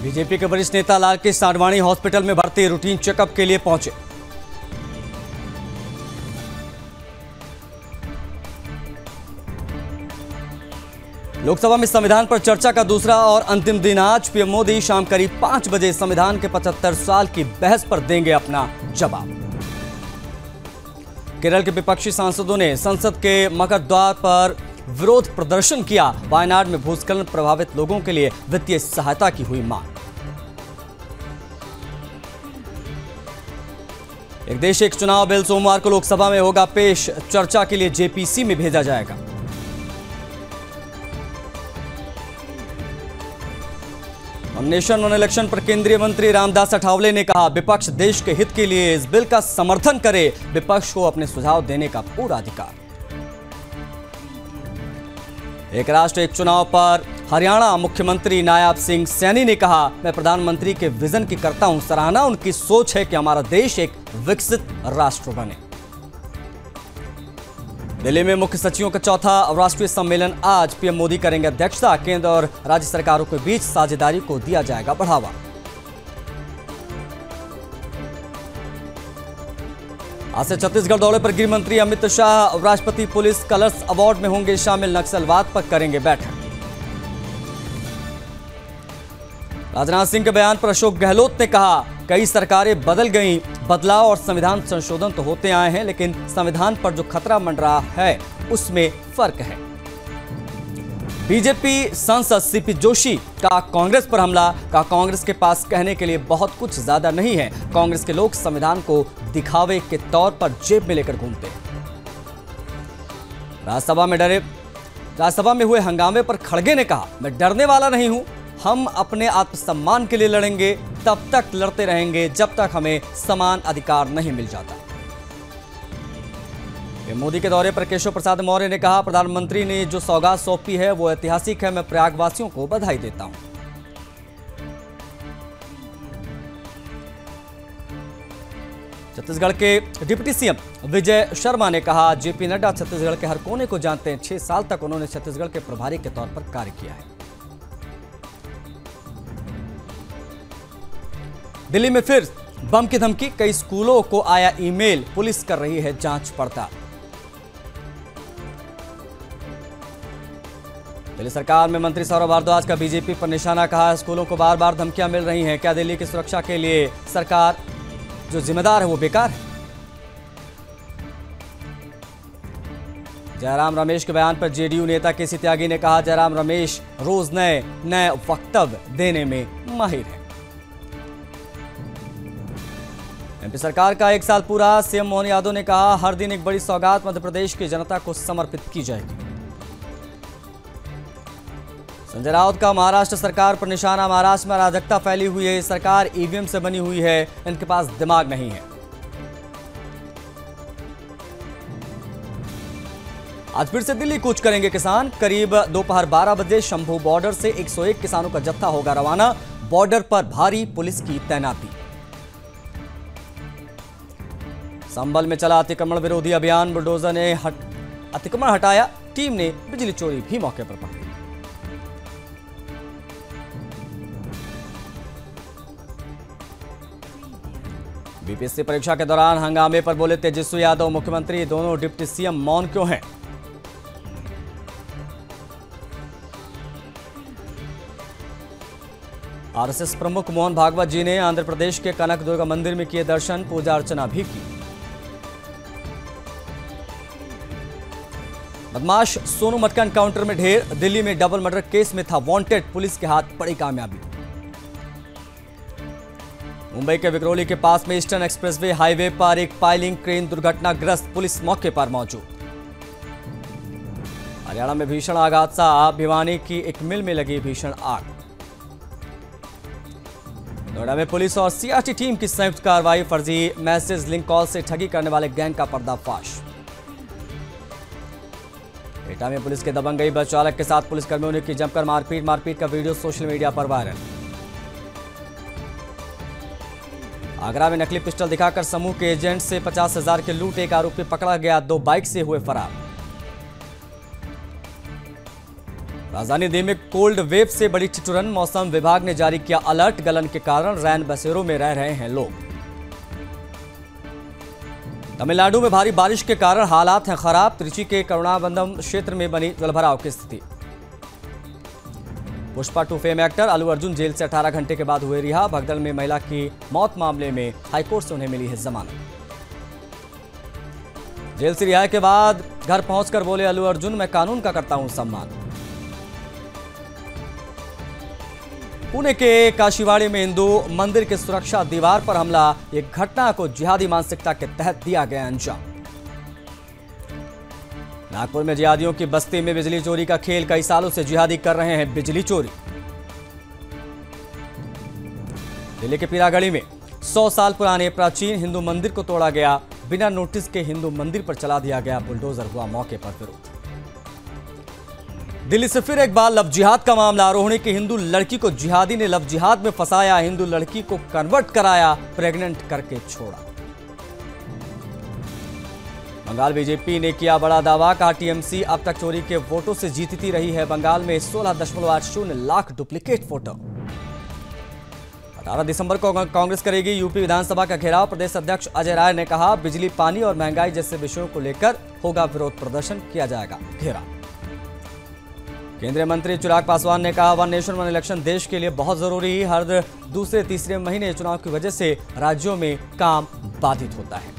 BJP के वरिष्ठ नेता लालकृष्ण आडवाणी हॉस्पिटल में भर्ती, रूटीन चेकअप के लिए पहुंचे। लोकसभा में संविधान पर चर्चा का दूसरा और अंतिम दिन आज। पीएम मोदी शाम करीब 5 बजे संविधान के 75 साल की बहस पर देंगे अपना जवाब। केरल के विपक्षी सांसदों ने संसद के मकर द्वार पर विरोध प्रदर्शन किया। वायनाड में भूस्खलन प्रभावित लोगों के लिए वित्तीय सहायता की हुई मांग। एक देश एक चुनाव बिल सोमवार को लोकसभा में होगा पेश, चर्चा के लिए जेपीसी में भेजा जाएगा। नेशन वन इलेक्शन पर केंद्रीय मंत्री रामदास अठावले ने कहा, विपक्ष देश के हित के लिए इस बिल का समर्थन करे, विपक्ष को अपने सुझाव देने का पूरा अधिकार। एक राष्ट्र एक चुनाव पर हरियाणा मुख्यमंत्री नायब सिंह सैनी ने कहा, मैं प्रधानमंत्री के विजन की करता हूं सराहना। उनकी सोच है कि हमारा देश एक विकसित राष्ट्र बने। दिल्ली में मुख्य सचिवों का चौथा राष्ट्रीय सम्मेलन आज। पीएम मोदी करेंगे अध्यक्षता। केंद्र और राज्य सरकारों के बीच साझेदारी को दिया जाएगा बढ़ावा। आज से छत्तीसगढ़ दौरे पर गृह मंत्री अमित शाह, राष्ट्रपति पुलिस कलर्स अवार्ड में होंगे शामिल। नक्सलवाद पर करेंगे बैठक। राजनाथ सिंह के बयान पर अशोक गहलोत ने कहा, कई सरकारें बदल गईं, बदलाव और संविधान संशोधन तो होते आए हैं, लेकिन संविधान पर जो खतरा मंडरा है उसमें फर्क है। बीजेपी सांसद सीपी जोशी का कांग्रेस पर हमला, का कांग्रेस के पास कहने के लिए बहुत कुछ ज्यादा नहीं है। कांग्रेस के लोग संविधान को दिखावे के तौर पर जेब में लेकर घूमते हैं। राज्यसभा में हुए हंगामे पर खड़गे ने कहा, मैं डरने वाला नहीं हूं, हम अपने आत्मसम्मान के लिए लड़ेंगे, तब तक लड़ते रहेंगे जब तक हमें समान अधिकार नहीं मिल जाता। मोदी के दौरे पर केशव प्रसाद मौर्य ने कहा, प्रधानमंत्री ने जो सौगात सौंपी है वो ऐतिहासिक है, मैं प्रयागवासियों को बधाई देता हूं। छत्तीसगढ़ के डिप्टी सीएम विजय शर्मा ने कहा, जेपी नड्डा छत्तीसगढ़ के हर कोने को जानते हैं। 6 साल तक उन्होंने छत्तीसगढ़ के प्रभारी के तौर पर कार्य किया है। दिल्ली में फिर बम की धमकी, कई स्कूलों को आया ईमेल, पुलिस कर रही है जांच पड़ताल। दिल्ली सरकार में मंत्री सौरभ भारद्वाज का बीजेपी पर निशाना, कहा स्कूलों को बार बार धमकियां मिल रही हैं, क्या दिल्ली की सुरक्षा के लिए सरकार जो जिम्मेदार है वो बेकार है। जयराम रमेश के बयान पर जेडीयू नेता केसी त्यागी ने कहा, जयराम रमेश रोज नए वक्तव्य देने में माहिर है। एमपी सरकार का 1 साल पूरा, सीएम मोहन यादव ने कहा, हर दिन एक बड़ी सौगात मध्य प्रदेश की जनता को समर्पित की जाएगी। संजय राउत का महाराष्ट्र सरकार पर निशाना, महाराष्ट्र में अराजकता फैली हुई है, सरकार ईवीएम से बनी हुई है, इनके पास दिमाग नहीं है। आज फिर से दिल्ली कूच करेंगे किसान, करीब दोपहर 12 बजे शंभू बॉर्डर से 101 किसानों का जत्था होगा रवाना। बॉर्डर पर भारी पुलिस की तैनाती। संभल में चला अतिक्रमण विरोधी अभियान, बुलडोजर ने अतिक्रमण हटाया, टीम ने बिजली चोरी भी मौके पर पकड़ी। बीपीएससी परीक्षा के दौरान हंगामे पर बोले तेजस्वी यादव, मुख्यमंत्री दोनों डिप्टी सीएम मौन क्यों हैं। आरएसएस प्रमुख मोहन भागवत जी ने आंध्र प्रदेश के कनक दुर्गा मंदिर में किए दर्शन, पूजा अर्चना भी की। बदमाश सोनू मटका एनकाउंटर में ढेर, दिल्ली में डबल मर्डर केस में था वांटेड, पुलिस के हाथ बड़ी कामयाबी। मुंबई के विक्रोली के पास में ईस्टर्न एक्सप्रेसवे हाईवे पर एक पाइलिंग क्रेन दुर्घटनाग्रस्त, पुलिस मौके पर मौजूद। हरियाणा में भीषण आग हादसा, भिवानी की एक मिल में लगी भीषण आग। नोएडा में पुलिस और सीआरटी टीम की संयुक्त कार्रवाई, फर्जी मैसेज लिंक कॉल से ठगी करने वाले गैंग का पर्दाफाश। एटा में पुलिस के दबंगई बस चालक के साथ पुलिसकर्मियों ने की जमकर मारपीट का वीडियो सोशल मीडिया पर वायरल। आगरा में नकली पिस्टल दिखाकर समूह के एजेंट से 50,000 के लूट, एक आरोपी पकड़ा गया, 2 बाइक से हुए फरार। राजधानी दिल्ली में कोल्ड वेव से बड़ी ठिठुरन। मौसम विभाग ने जारी किया अलर्ट। गलन के कारण रैन बसेरों में रह रहे हैं लोग। तमिलनाडु में भारी बारिश के कारण हालात हैं खराब। त्रिची के करुणाबंदम क्षेत्र में बनी जलभराव की स्थिति। Pushpa 2 fame actor Allu Arjun jail से 18 घंटे के बाद हुए रिहा। भगदड़ में महिला की मौत मामले में हाईकोर्ट से उन्हें मिली है जमानत। जेल से रिहाई के बाद घर पहुंचकर बोले अल्लू अर्जुन, मैं कानून का करता हूं सम्मान। पुणे के काशीवाड़ी में हिंदू मंदिर की सुरक्षा दीवार पर हमला। एक घटना को जिहादी मानसिकता के तहत दिया गया अंजाम। नागपुर में जिहादियों की बस्ती में बिजली चोरी का खेल। कई सालों से जिहादी कर रहे हैं बिजली चोरी। दिल्ली के पीरागढ़ी में 100 साल पुराने प्राचीन हिंदू मंदिर को तोड़ा गया। बिना नोटिस के हिंदू मंदिर पर चला दिया गया बुलडोजर। हुआ मौके पर विरोध। दिल्ली से फिर एक बार लव जिहाद का मामला। रोहिणी की हिंदू लड़की को जिहादी ने लव जिहाद में फंसाया। हिंदू लड़की को कन्वर्ट कराया, प्रेग्नेंट करके छोड़ा। बंगाल बीजेपी ने किया बड़ा दावा। कहा टीएमसी अब तक चोरी के वोटों से जीतती रही है। बंगाल में 16.80 लाख डुप्लीकेट वोटर। 18 दिसंबर को कांग्रेस करेगी यूपी विधानसभा का घेराव। प्रदेश अध्यक्ष अजय राय ने कहा, बिजली, पानी और महंगाई जैसे विषयों को लेकर होगा विरोध प्रदर्शन, किया जाएगा घेराव। केंद्रीय मंत्री चिराग पासवान ने कहा, वन नेशन वन इलेक्शन देश के लिए बहुत जरूरी है। हर दूसरे तीसरे महीने चुनाव की वजह से राज्यों में काम बाधित होता है।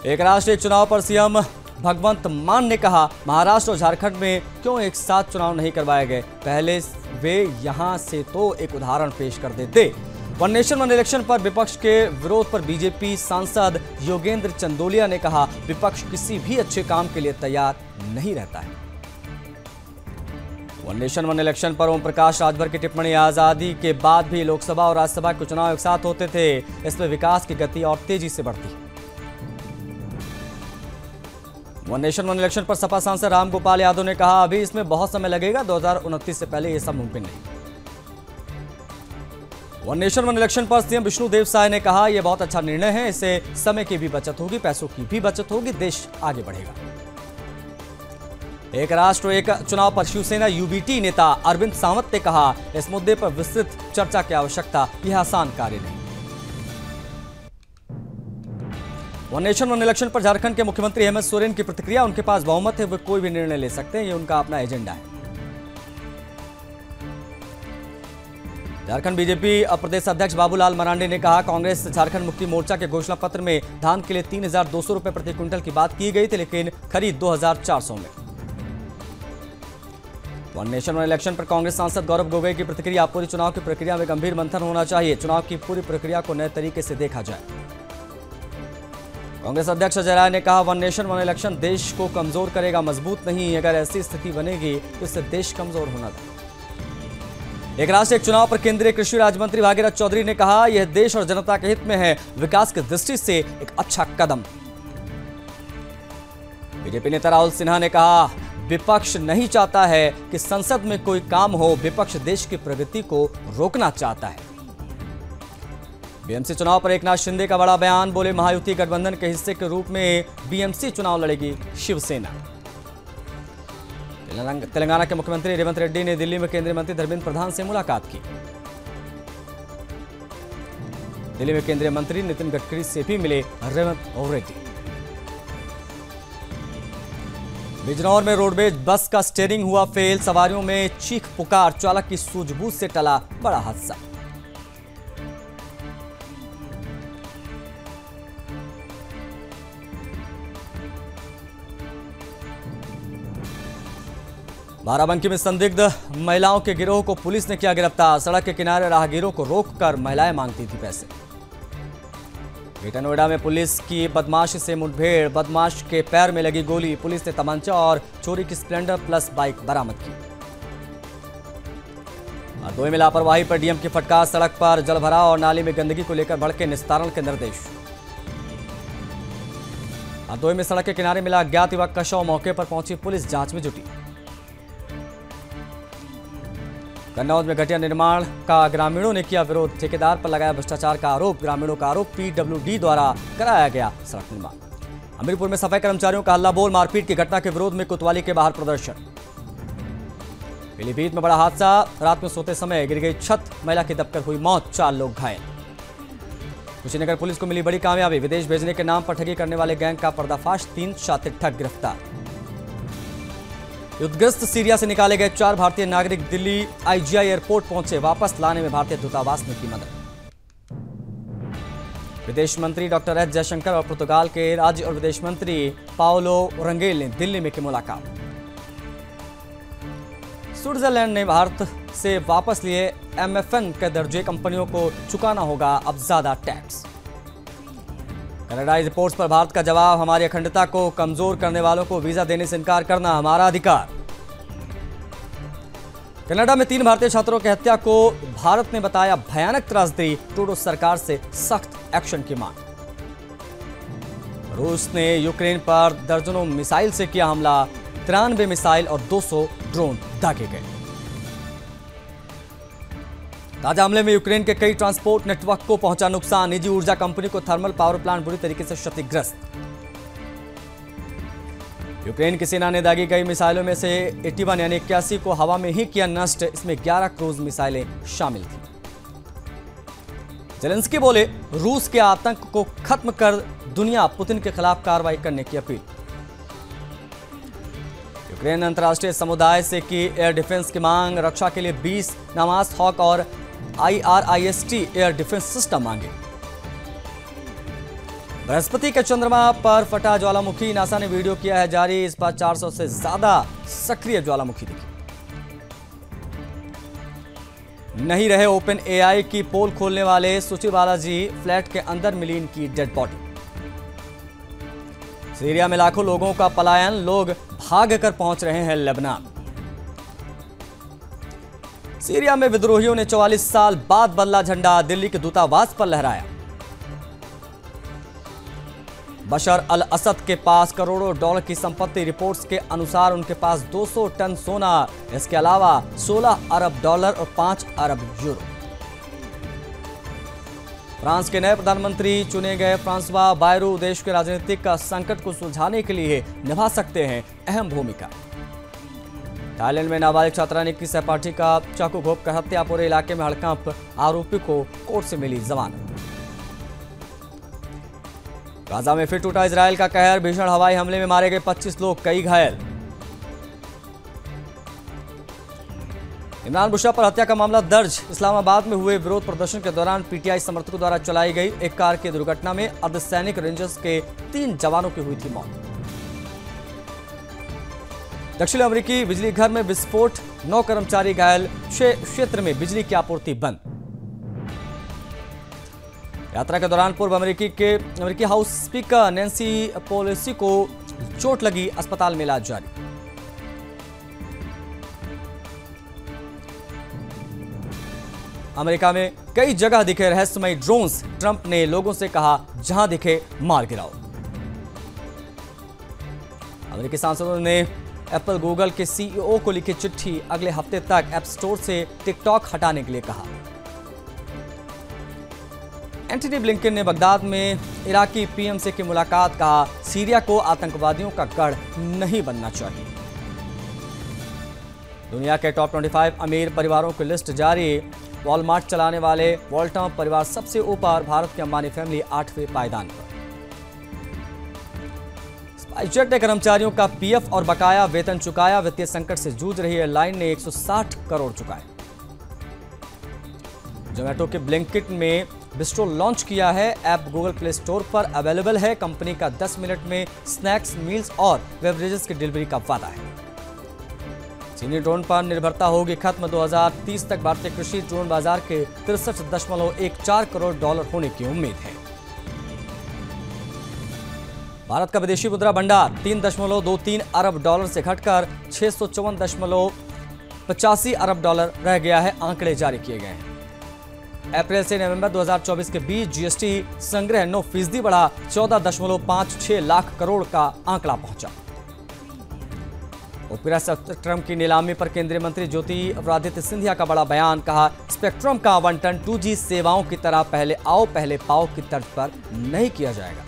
एक राष्ट्र एक चुनाव पर सीएम भगवंत मान ने कहा, महाराष्ट्र और झारखंड में क्यों एक साथ चुनाव नहीं करवाए गए, पहले वे यहां से तो एक उदाहरण पेश कर देते। वन नेशन वन इलेक्शन पर विपक्ष के विरोध पर बीजेपी सांसद योगेंद्र चंदोलिया ने कहा, विपक्ष किसी भी अच्छे काम के लिए तैयार नहीं रहता है। वन नेशन वन इलेक्शन पर ओम प्रकाश राजभर की टिप्पणी, आजादी के बाद भी लोकसभा और राज्यसभा के चुनाव एक साथ होते थे, इसमें विकास की गति और तेजी से बढ़ती है। वन नेशन वन इलेक्शन पर सपा सांसद रामगोपाल यादव ने कहा, अभी इसमें बहुत समय लगेगा, 2029 से पहले यह सब मुमकिन नहीं। वन नेशन वन इलेक्शन पर सीएम विष्णुदेव साय ने कहा, यह बहुत अच्छा निर्णय है, इससे समय की भी बचत होगी, पैसों की भी बचत होगी, देश आगे बढ़ेगा। एक राष्ट्र एक चुनाव पर शिवसेना यूबीटी नेता अरविंद सावंत ने कहा, इस मुद्दे पर विस्तृत चर्चा की आवश्यकता, यह आसान कार्य नहीं। वन नेशन वन इलेक्शन पर झारखंड के मुख्यमंत्री हेमंत सोरेन की प्रतिक्रिया, उनके पास बहुमत है, वे कोई भी निर्णय ले सकते हैं, ये उनका अपना एजेंडा है। झारखंड बीजेपी प्रदेश अध्यक्ष बाबूलाल मरांडी ने कहा, कांग्रेस झारखंड मुक्ति मोर्चा के घोषणा पत्र में धान के लिए 3200 रुपए प्रति क्विंटल की बात की गई थी, लेकिन खरीद 2400 में। वन नेशन वन इलेक्शन पर कांग्रेस सांसद गौरव गोगोई की प्रतिक्रिया, पूरी चुनाव की प्रक्रिया में गंभीर मंथन होना चाहिए, चुनाव की पूरी प्रक्रिया को नए तरीके से देखा जाए। कांग्रेस अध्यक्ष अजय राय ने कहा, वन नेशन वन इलेक्शन देश को कमजोर करेगा, मजबूत नहीं। अगर ऐसी स्थिति बनेगी तो इससे देश कमजोर होना था। एक राष्ट्र एक चुनाव पर केंद्रीय कृषि राज्य मंत्री भागीरथ चौधरी ने कहा, यह देश और जनता के हित में है, विकास की दृष्टि से एक अच्छा कदम। बीजेपी नेता राहुल सिन्हा ने कहा, विपक्ष नहीं चाहता है कि संसद में कोई काम हो, विपक्ष देश की प्रगति को रोकना चाहता है। बीएमसी चुनाव पर एकनाथ शिंदे का बड़ा बयान, बोले महायुति गठबंधन के हिस्से के रूप में बीएमसी चुनाव लड़ेगी शिवसेना। तेलंगाना के मुख्यमंत्री रेवंत रेड्डी ने दिल्ली में केंद्रीय मंत्री धर्मेंद्र प्रधान से मुलाकात की। दिल्ली में केंद्रीय मंत्री नितिन गडकरी से भी मिले रेवंत रेड्डी। बिजनौर में रोडवेज बस का स्टीयरिंग हुआ फेल, सवारियों में चीख पुकार, चालक की सूझबूझ से टला बड़ा हादसा। बाराबंकी में संदिग्ध महिलाओं के गिरोह को पुलिस ने किया गिरफ्तार। सड़क के किनारे राहगीरों को रोककर महिलाएं मांगती थी पैसे। ग्रेटर नोएडा में पुलिस की बदमाश से मुठभेड़, बदमाश के पैर में लगी गोली, पुलिस ने तमंचा और चोरी की स्प्लेंडर प्लस बाइक बरामद की। हरदोई में लापरवाही पर डीएम की फटकार, सड़क पर जलभराव और नाली में गंदगी को लेकर भड़के निस्तारण के निर्देश। हरदोई में सड़क के किनारे मिला अज्ञात युवक का शव, मौके पर पहुंची पुलिस जांच में जुटी। कन्नौज में घटिया निर्माण का ग्रामीणों ने किया विरोध, ठेकेदार पर लगाया भ्रष्टाचार का आरोप। ग्रामीणों का आरोप, पीडब्ल्यूडी द्वारा कराया गया सड़क निर्माण। हमीरपुर में सफाई कर्मचारियों का हल्ला बोल, मारपीट की घटना के विरोध में कोतवाली के बाहर प्रदर्शन। पीलीभीत में बड़ा हादसा, रात में सोते समय गिर गई छत, महिला की दबकर हुई मौत, 4 लोग घायल। कुशीनगर पुलिस को मिली बड़ी कामयाबी, विदेश भेजने के नाम पर ठगी करने वाले गैंग का पर्दाफाश, 3 शातिर ठग गिरफ्तार। युद्धग्रस्त सीरिया से निकाले गए 4 भारतीय नागरिक दिल्ली IGI एयरपोर्ट पहुंचे, वापस लाने में भारतीय दूतावास ने की मदद। विदेश मंत्री डॉक्टर एस जयशंकर और पुर्तगाल के राज्य और विदेश मंत्री पाओलो रंगेल ने दिल्ली में की मुलाकात। स्विट्जरलैंड ने भारत से वापस लिए MFN के दर्जे, कंपनियों को चुकाना होगा अब ज्यादा टैक्स। कनाडा रिपोर्ट्स पर भारत का जवाब, हमारी अखंडता को कमजोर करने वालों को वीजा देने से इनकार करना हमारा अधिकार। कनाडा में 3 भारतीय छात्रों की हत्या को भारत ने बताया भयानक त्रासदी, ट्रूडो सरकार से सख्त एक्शन की मांग। रूस ने यूक्रेन पर दर्जनों मिसाइल से किया हमला, 93 मिसाइल और 200 ड्रोन दागे गए। ताजा हमले में यूक्रेन के कई ट्रांसपोर्ट नेटवर्क को पहुंचा नुकसान, निजी ऊर्जा कंपनी को थर्मल पावर प्लांट बुरी तरीके से क्षतिग्रस्त। यूक्रेन की सेना ने दागी गई मिसाइलों में से 81 यानी 81 को हवा में ही किया नष्ट, इसमें 11 क्रूज मिसाइलें शामिल थी। जेलेंस्की बोले, रूस के आतंक को खत्म कर दुनिया पुतिन के खिलाफ कार्रवाई करने की अपील। यूक्रेन अंतर्राष्ट्रीय समुदाय से की एयर डिफेंस की मांग, रक्षा के लिए 20 नामास हॉक और IRIST एयर डिफेंस सिस्टम मांगे। बृहस्पति के चंद्रमा पर फटा ज्वालामुखी, नासा ने वीडियो किया है जारी, इस बार 400 से ज्यादा सक्रिय ज्वालामुखी दिखे। नहीं रहे ओपन AI की पोल खोलने वाले सुची बालाजी, फ्लैट के अंदर मिली इनकी डेड बॉडी। सीरिया में लाखों लोगों का पलायन, लोग भागकर पहुंच रहे हैं लेबनान। सीरिया में विद्रोहियों ने 44 साल बाद बदला झंडा, दिल्ली के दूतावास पर लहराया। बशर अल असद के पास करोड़ों डॉलर की संपत्ति, रिपोर्ट्स के अनुसार उनके पास 200 टन सोना, इसके अलावा 16 अरब डॉलर और 5 अरब यूरो। फ्रांस के नए प्रधानमंत्री चुने गए फ्रांसवा बायरू देश के राजनीतिक संकट को सुलझाने के लिए निभा सकते हैं अहम भूमिका। थाईलैंड में नाबालिग छात्रा ने की सहपाठी का चाकू घोंप कर हत्या, पूरे इलाके में हड़कंप, आरोपी को कोर्ट से मिली जमानत। गाजा में फिर टूटा इजरायल का कहर, भीषण हवाई हमले में मारे गए 25 लोग, कई घायल। इमरान बुशरा पर हत्या का मामला दर्ज, इस्लामाबाद में हुए विरोध प्रदर्शन के दौरान PTI समर्थकों द्वारा चलाई गई एक कार की दुर्घटना में अर्धसैनिक रेंजर्स के 3 जवानों की हुई थी मौत। दक्षिण अमेरिकी बिजली घर में विस्फोट, 9 कर्मचारी घायल, क्षेत्र में बिजली की आपूर्ति बंद। यात्रा के दौरान पूर्व अमेरिकी हाउस स्पीकर नैन्सी पेलोसी को चोट लगी, अस्पताल में इलाज जारी। अमेरिका में कई जगह दिखे रहस्यमयी ड्रोन्स, ट्रंप ने लोगों से कहा जहां दिखे मार गिराओ। अमेरिकी सांसदों ने एप्पल गूगल के CEO को लिखी चिट्ठी, अगले हफ्ते तक ऐप स्टोर से टिकटॉक हटाने के लिए कहा। एंटनी ब्लिंकन ने बगदाद में इराकी PM से की मुलाकात, कहा सीरिया को आतंकवादियों का गढ़ नहीं बनना चाहिए। दुनिया के टॉप 25 अमीर परिवारों की लिस्ट जारी, वॉलमार्ट चलाने वाले वॉल्टम परिवार सबसे ऊपर, भारत की अंबानी फैमिली 8वें पायदान पर। स्पाइसजेट ने कर्मचारियों का PF और बकाया वेतन चुकाया, वित्तीय संकट से जूझ रही एयरलाइन ने 160 करोड़ चुकाए। जोमेटो के ब्लिंकिट में बिस्ट्रो लॉन्च किया है, ऐप गूगल प्ले स्टोर पर अवेलेबल है, कंपनी का 10 मिनट में स्नैक्स, मील्स और बेवरेजेस की डिलीवरी का वादा है। चीनी ड्रोन पर निर्भरता होगी खत्म, 2030 तक भारतीय कृषि ड्रोन बाजार के 63.14 करोड़ डॉलर होने की उम्मीद है। भारत का विदेशी मुद्रा भंडार 3.23 अरब डॉलर से घटकर 654.85 अरब डॉलर रह गया है, आंकड़े जारी किए गए हैं। अप्रैल से नवंबर 2024 के बीच GST संग्रह 9% बढ़ा, 14.56 लाख करोड़ का आंकड़ा पहुंचा। उपग्रह स्पेक्ट्रम की नीलामी पर केंद्रीय मंत्री ज्योतिरादित्य सिंधिया का बड़ा बयान, कहा स्पेक्ट्रम का आवंटन 2G सेवाओं की तरह पहले आओ पहले पाओ की तर्ज पर नहीं किया जाएगा।